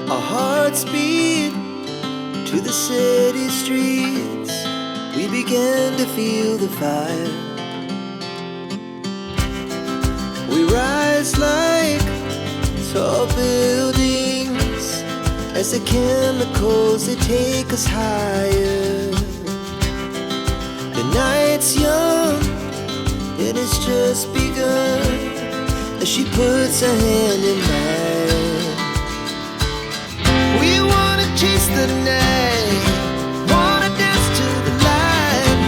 Our hearts beat to the city streets. We began to feel the fire. We rise like tall buildings as the chemicals, they take us higher. The night's young, and it's just begun as she puts her hand in mine. We wanna chase the night, wanna dance to the light,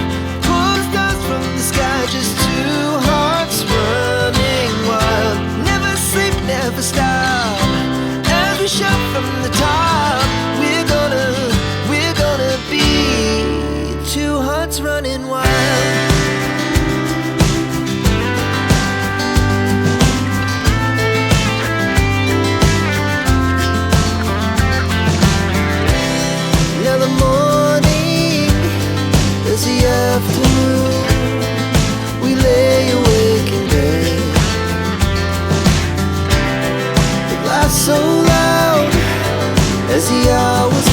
pull stars from the sky, just two hearts running wild. Never sleep, never stop, as we shout from the top. We're gonna be two hearts running wild. Now the morning is the afternoon. We lay awake in bed. The glass so loud as the hours